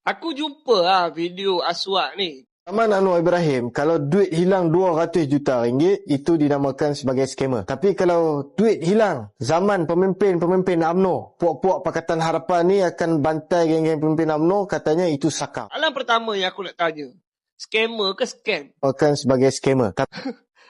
Aku jumpa video Aswad ni. Zaman Anwar Ibrahim, kalau duit hilang 200 juta ringgit, itu dinamakan sebagai skamer. Tapi kalau duit hilang, zaman pemimpin-pemimpin UMNO, puak-puak Pakatan Harapan ni akan bantai geng-geng pemimpin UMNO, katanya itu sakar. Alam pertama yang aku nak tanya, skamer ke scam? Akan sebagai skamer.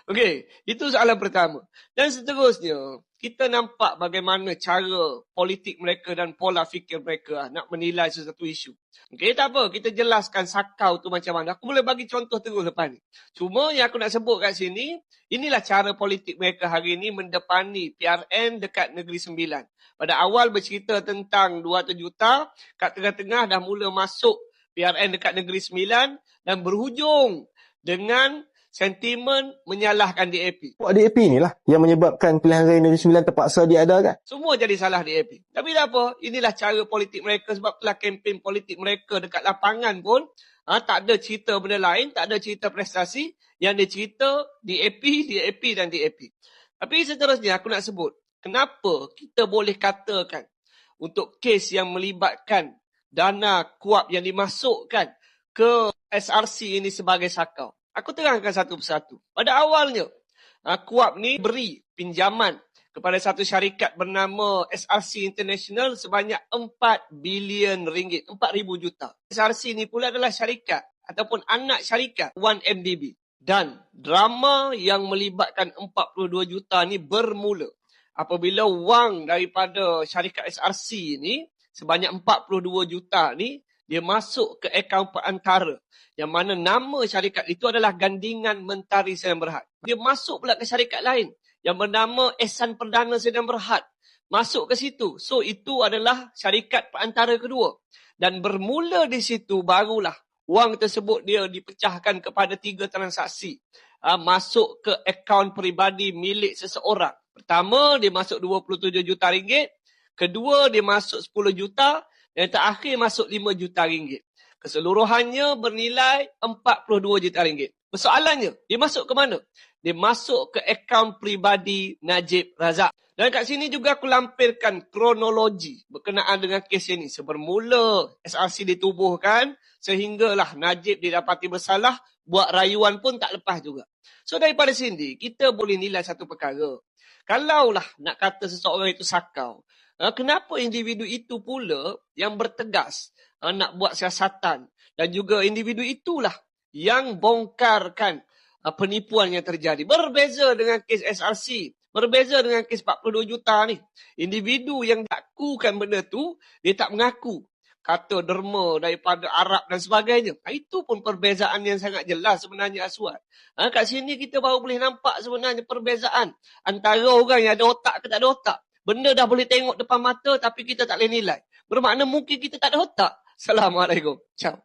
Okey, itu soalan pertama. Dan seterusnya, kita nampak bagaimana cara politik mereka dan pola fikir mereka nak menilai sesuatu isu. Okey, tak apa, kita jelaskan sakau tu macam mana. Aku boleh bagi contoh terus lepas ni. Cuma yang aku nak sebut kat sini, inilah cara politik mereka hari ini mendepani PRN dekat Negeri Sembilan. Pada awal bercerita tentang 200 juta, kat tengah-tengah dah mula masuk PRN dekat Negeri Sembilan dan berhujung dengan sentimen menyalahkan DAP. Puak DAP ni lah yang menyebabkan pilihan raya Negeri Sembilan terpaksa diadakan. Semua jadi salah DAP. Tapi tak apa, inilah cara politik mereka. Sebab itulah kempen politik mereka dekat lapangan pun tak ada cerita benda lain, tak ada cerita prestasi. Yang dia cerita DAP, DAP dan DAP. Tapi seterusnya aku nak sebut, kenapa kita boleh katakan untuk kes yang melibatkan dana KUAP yang dimasukkan ke SRC ini sebagai sakau. Aku terangkan satu persatu. Pada awalnya, KUAP ni beri pinjaman kepada satu syarikat bernama SRC International sebanyak 4 bilion ringgit, 4,000 juta. SRC ni pula adalah syarikat ataupun anak syarikat 1MDB. Dan drama yang melibatkan 42 juta ni bermula apabila wang daripada syarikat SRC ni sebanyak 42 juta ni dia masuk ke akaun perantara yang mana nama syarikat itu adalah Gandingan Mentari Sdn Bhd. Dia masuk pula ke syarikat lain yang bernama Ehsan Perdana Sdn Bhd. Masuk ke situ. So itu adalah syarikat perantara kedua. Dan bermula di situ barulah wang tersebut dia dipecahkan kepada 3 transaksi. Masuk ke akaun peribadi milik seseorang. Pertama dia masuk 27 juta ringgit. Kedua dia masuk 10 juta. Dan terakhir masuk 5 juta ringgit. Keseluruhannya bernilai 42 juta ringgit. Persoalannya, dia masuk ke mana? Dia masuk ke akaun peribadi Najib Razak. Dan kat sini juga aku lampirkan kronologi berkenaan dengan kes ini. Sebermula SRC ditubuhkan, sehinggalah Najib didapati bersalah, buat rayuan pun tak lepas juga. So daripada sini, kita boleh nilai satu perkara. Kalaulah nak kata seseorang itu sakau, kenapa individu itu pula yang bertegas nak buat siasatan dan juga individu itulah yang bongkarkan penipuan yang terjadi. Berbeza dengan kes SRC, berbeza dengan kes 42 juta ni. Individu yang lakukan benda tu, dia tak mengaku. Kata derma daripada Arab dan sebagainya. Itu pun perbezaan yang sangat jelas sebenarnya Aswad. Kat sini kita baru boleh nampak sebenarnya perbezaan antara orang yang ada otak ke tak ada otak. Benda dah boleh tengok depan mata tapi kita tak boleh nilai. Bermakna mungkin kita tak ada otak. Assalamualaikum. Ciao.